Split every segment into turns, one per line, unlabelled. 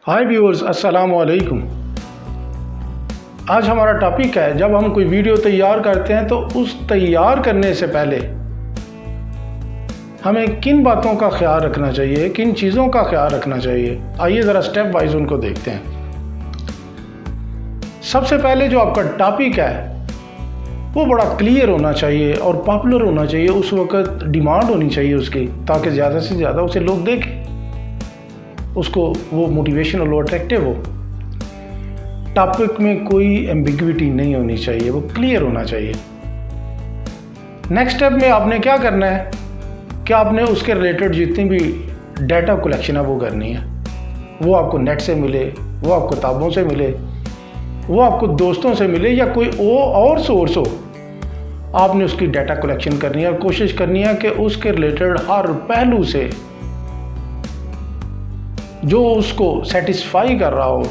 हाय viewers, अस्सलाम वालेकुम। आज हमारा टॉपिक है, जब हम कोई वीडियो तैयार करते हैं तो उस तैयार करने से पहले हमें किन बातों का ख्याल रखना चाहिए, किन चीज़ों का ख्याल रखना चाहिए। आइए ज़रा स्टेप वाइज उनको देखते हैं। सबसे पहले जो आपका टॉपिक है वो बड़ा क्लियर होना चाहिए और पॉपुलर होना चाहिए। उस वक्त डिमांड होनी चाहिए उसकी, ताकि ज़्यादा से ज़्यादा उसे लोग देखें, उसको वो मोटिवेशनल हो, अट्रैक्टिव हो। टॉपिक में कोई एम्बिग्विटी नहीं होनी चाहिए, वो क्लियर होना चाहिए। नेक्स्ट स्टेप में आपने क्या करना है कि आपने उसके रिलेटेड जितनी भी डाटा कलेक्शन है वो करनी है। वो आपको नेट से मिले, वो आपको किताबों से मिले, वो आपको दोस्तों से मिले, या कोई और सोर्स हो, आपने उसकी डाटा कलेक्शन करनी है और कोशिश करनी है कि उसके रिलेटेड हर पहलू से जो उसको सेटिस्फाई कर रहा हो,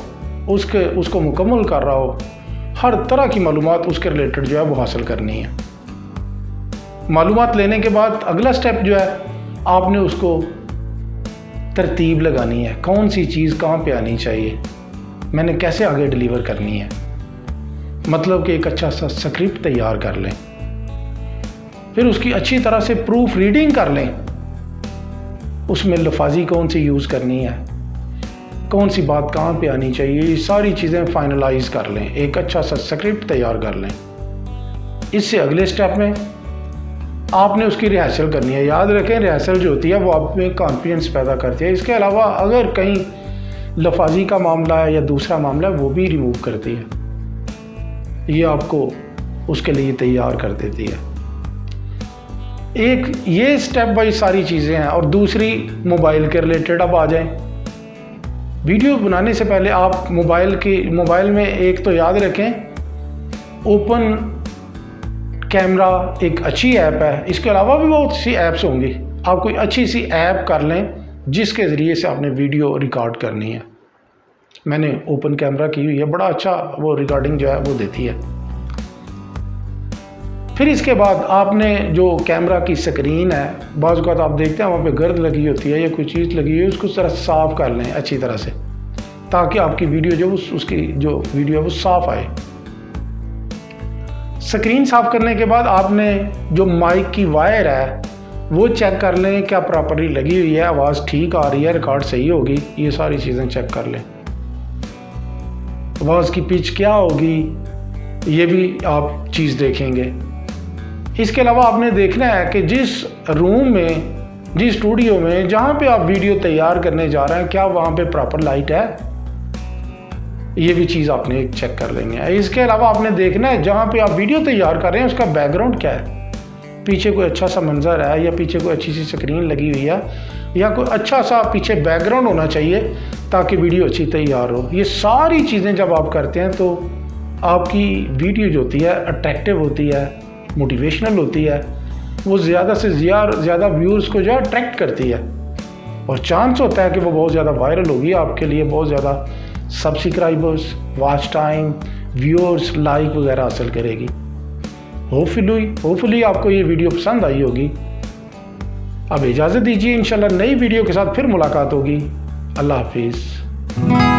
उसको मुकम्मल कर रहा हो, हर तरह की मालूमात उसके रिलेटेड जो है वो हासिल करनी है। मालूमात लेने के बाद अगला स्टेप जो है, आपने उसको तरतीब लगानी है। कौन सी चीज़ कहाँ पे आनी चाहिए, मैंने कैसे आगे डिलीवर करनी है। मतलब कि एक अच्छा सा स्क्रिप्ट तैयार कर लें, फिर उसकी अच्छी तरह से प्रूफ रीडिंग कर लें। उसमें लफाजी कौन सी यूज़ करनी है, कौन सी बात कहाँ पे आनी चाहिए, ये सारी चीज़ें फाइनलाइज कर लें, एक अच्छा सा स्क्रिप्ट तैयार कर लें। इससे अगले स्टेप में आपने उसकी रिहर्सल करनी है। याद रखें, रिहर्सल जो होती है वो आप में कॉन्फिडेंस पैदा करती है। इसके अलावा अगर कहीं लफाजी का मामला है या दूसरा मामला है, वो भी रिमूव करती है। ये आपको उसके लिए तैयार कर देती है। एक ये स्टेप बाई सारी चीज़ें हैं। और दूसरी, मोबाइल के रिलेटेड अब आ जाएं। वीडियो बनाने से पहले आप मोबाइल में एक तो याद रखें, ओपन कैमरा एक अच्छी ऐप है। इसके अलावा भी बहुत सी ऐप्स होंगी, आप कोई अच्छी सी ऐप कर लें जिसके ज़रिए से आपने वीडियो रिकॉर्ड करनी है। मैंने ओपन कैमरा की हुई है, बड़ा अच्छा वो रिकॉर्डिंग जो है वो देती है। फिर इसके बाद आपने जो कैमरा की स्क्रीन है, बाज़ औक़ात आप देखते हैं वहाँ पे गर्द लगी होती है या कोई चीज़ लगी है, उसको ज़रा साफ़ कर लें अच्छी तरह से, ताकि आपकी वीडियो जो उसकी जो वीडियो है वो साफ़ आए। स्क्रीन साफ़ करने के बाद आपने जो माइक की वायर है वो चेक कर लें, क्या प्रॉपर्ली लगी हुई है, आवाज़ ठीक आ रही है, रिकॉर्ड सही होगी, ये सारी चीज़ें चेक कर लें। आवाज़ की पिच क्या होगी, ये भी आप चीज़ देखेंगे। इसके अलावा आपने देखना है कि जिस रूम में, जिस स्टूडियो में जहाँ पे आप वीडियो तैयार करने जा रहे हैं, क्या वहाँ पे प्रॉपर लाइट है, ये भी चीज़ आपने एक चेक कर लेंगे। इसके अलावा आपने देखना है जहाँ पे आप वीडियो तैयार कर रहे हैं उसका बैकग्राउंड क्या है, पीछे कोई अच्छा सा मंजर है या पीछे कोई अच्छी सी स्क्रीन लगी हुई है या कोई अच्छा सा पीछे बैकग्राउंड होना चाहिए ताकि वीडियो अच्छी तैयार हो। ये सारी चीज़ें जब आप करते हैं तो आपकी वीडियो जो होती है अट्रैक्टिव होती है, मोटिवेशनल होती है, वो ज़्यादा से ज़्यादा व्यूअर्स को जो है अट्रैक्ट करती है, और चांस होता है कि वो बहुत ज़्यादा वायरल होगी, आपके लिए बहुत ज़्यादा subscribers, watch time, viewers, like वगैरह हासिल करेगी। होपफुली आपको ये वीडियो पसंद आई होगी। अब इजाज़त दीजिए, इंशाल्लाह नई वीडियो के साथ फिर मुलाकात होगी। अल्लाह हाफिज़।